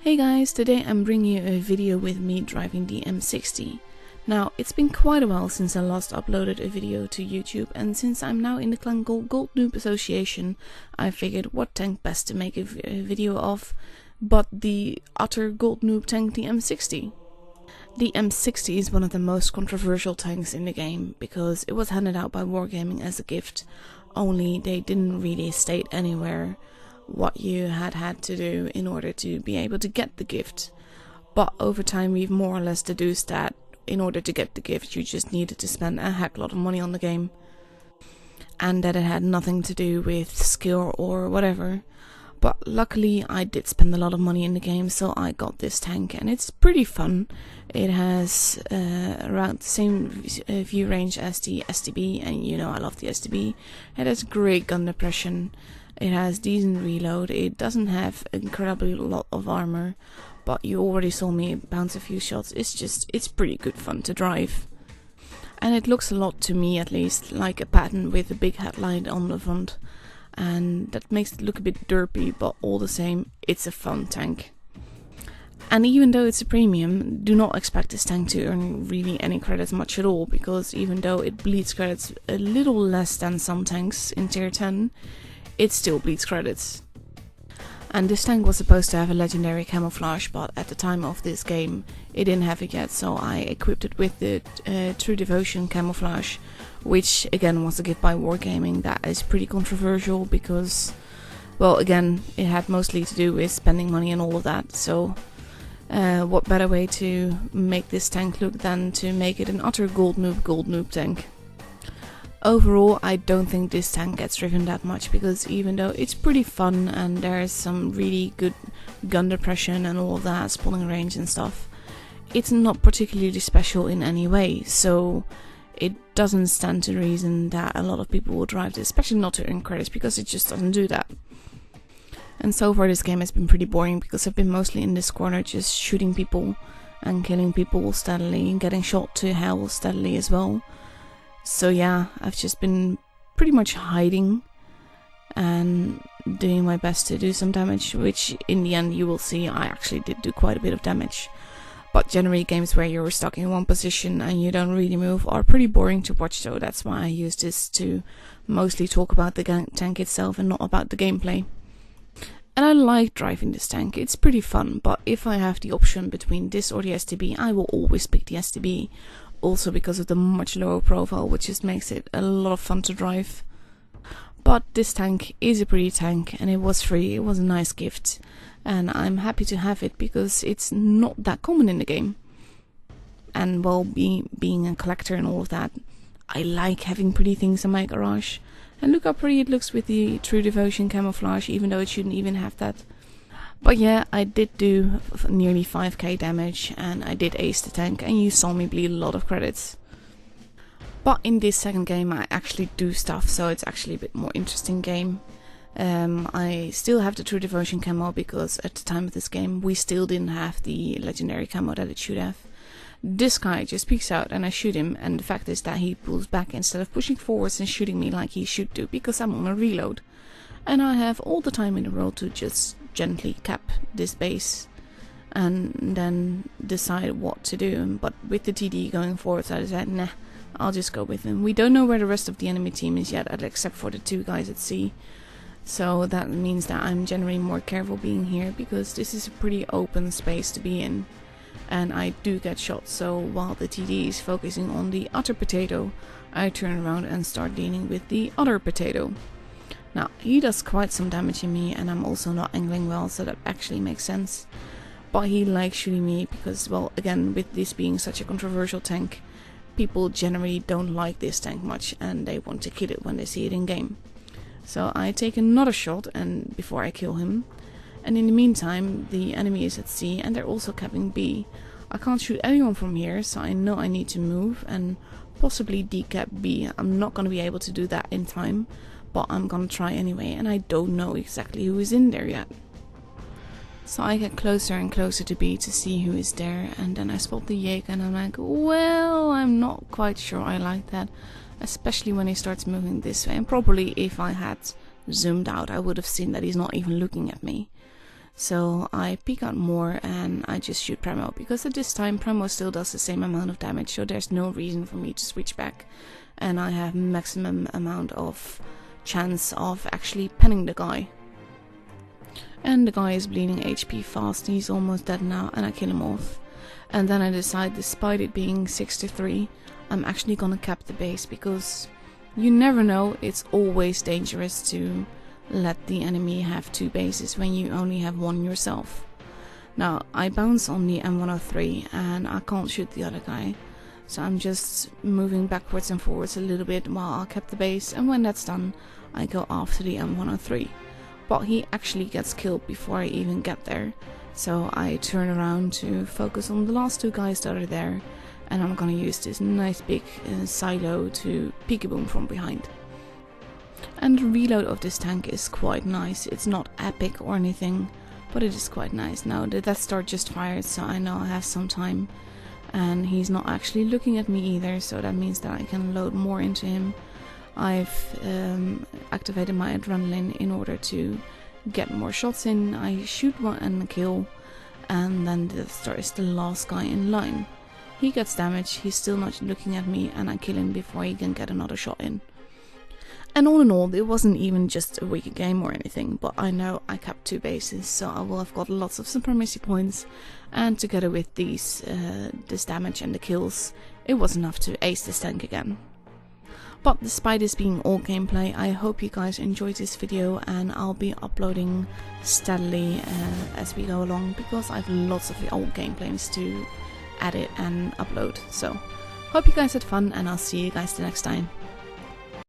Hey guys, today I'm bringing you a video with me driving the M60. Now, it's been quite a while since I last uploaded a video to YouTube, and since I'm now in the Clan Gold Noob Association, I figured what tank best to make a video of but the utter gold noob tank, the M60. The M60 is one of the most controversial tanks in the game, because it was handed out by Wargaming as a gift, only they didn't really state anywhere what you had to do in order to be able to get the gift. But over time we've more or less deduced that in order to get the gift you just needed to spend a heck lot of money on the game, and that it had nothing to do with skill or whatever. But luckily I did spend a lot of money in the game, so I got this tank and it's pretty fun. It has around the same view range as the STB, and you know I love the STB. It has great gun depression. It has decent reload. It doesn't have incredibly lot of armor, but you already saw me bounce a few shots. It's pretty good fun to drive. And it looks a lot, to me at least, like a Patton with a big headlight on the front. And that makes it look a bit derpy, but all the same, it's a fun tank. And even though it's a premium, do not expect this tank to earn really any credits much at all, because even though it bleeds credits a little less than some tanks in tier 10, it still bleeds credits. And this tank was supposed to have a legendary camouflage, but at the time of this game it didn't have it yet, so I equipped it with the True Devotion camouflage, which again was a gift by Wargaming. That is pretty controversial because, well, again, it had mostly to do with spending money and all of that, so what better way to make this tank look than to make it an utter gold noob tank. Overall, I don't think this tank gets driven that much, because even though it's pretty fun and there's some really good gun depression and all of that, spawning range and stuff, it's not particularly special in any way, so it doesn't stand to reason that a lot of people will drive this, especially not to earn credits, because it just doesn't do that. And so far this game has been pretty boring, because I've been mostly in this corner just shooting people and killing people steadily and getting shot to hell steadily as well. So yeah, I've just been pretty much hiding and doing my best to do some damage, which in the end you will see I actually did do quite a bit of damage. But generally games where you're stuck in one position and you don't really move are pretty boring to watch, so that's why I use this to mostly talk about the tank itself and not about the gameplay. And I like driving this tank, it's pretty fun, but if I have the option between this or the STB, I will always pick the STB. Also because of the much lower profile, which just makes it a lot of fun to drive. But this tank is a pretty tank, and it was free, it was a nice gift, and I'm happy to have it because it's not that common in the game. And well, being a collector and all of that, I like having pretty things in my garage. And look how pretty it looks with the True Devotion camouflage, even though it shouldn't even have that. But yeah, I did do nearly 5k damage, and I did ace the tank, and you saw me bleed a lot of credits. But in this second game I actually do stuff, so it's actually a bit more interesting game. I still have the True Devotion camo, because at the time of this game we still didn't have the legendary camo that it should have. This guy just peeks out and I shoot him, and the fact is that he pulls back instead of pushing forwards and shooting me like he should do, because I'm on a reload. And I have all the time in the world to just gently cap this base and then decide what to do. But with the TD going forward, I decided, nah, I'll just go with him. We don't know where the rest of the enemy team is yet, except for the two guys at sea. So that means that I'm generally more careful being here, because this is a pretty open space to be in. And I do get shot, so while the TD is focusing on the utter potato, I turn around and start dealing with the other potato. Now, he does quite some damage in me, and I'm also not angling well, so that actually makes sense. But he likes shooting me because, well, again, with this being such a controversial tank, people generally don't like this tank much, and they want to kill it when they see it in game. So I take another shot and before I kill him, and in the meantime the enemy is at sea and they're also capping B. I can't shoot anyone from here, so I know I need to move and possibly decap B. I'm not going to be able to do that in time, but I'm gonna try anyway, and I don't know exactly who is in there yet. So I get closer and closer to B to see who is there, and then I spot the Jaeger and I'm like, well, I'm not quite sure I like that, especially when he starts moving this way, and probably if I had zoomed out I would have seen that he's not even looking at me. So I peek out more and I just shoot Premo, because at this time Premo still does the same amount of damage, so there's no reason for me to switch back, and I have maximum amount of chance of actually penning the guy. And the guy is bleeding HP fast, he's almost dead now, and I kill him off. And then I decide, despite it being 6-3, I'm actually gonna cap the base, because you never know, it's always dangerous to let the enemy have 2 bases when you only have 1 yourself. Now, I bounce on the M103 and I can't shoot the other guy, so I'm just moving backwards and forwards a little bit while I cap the base, and when that's done, I go after the M103. But he actually gets killed before I even get there, so I turn around to focus on the last 2 guys that are there, and I'm gonna use this nice big silo to peekaboo from behind. And the reload of this tank is quite nice. It's not epic or anything, but it is quite nice. Now the Death Star just fired, so I know I have some time, and he's not actually looking at me either, so that means that I can load more into him. I've activated my adrenaline in order to get more shots in. I shoot one and kill, and then the Death Star is the last guy in line. He gets damaged, he's still not looking at me, and I kill him before he can get another shot in. And all in all, it wasn't even just a weak game or anything, but I know I capped 2 bases, so I will have got lots of supremacy points, and together with this damage and the kills, it was enough to ace this tank again. But despite this being all gameplay, I hope you guys enjoyed this video, and I'll be uploading steadily as we go along, because I have lots of old gameplays to edit and upload. So, hope you guys had fun, and I'll see you guys the next time.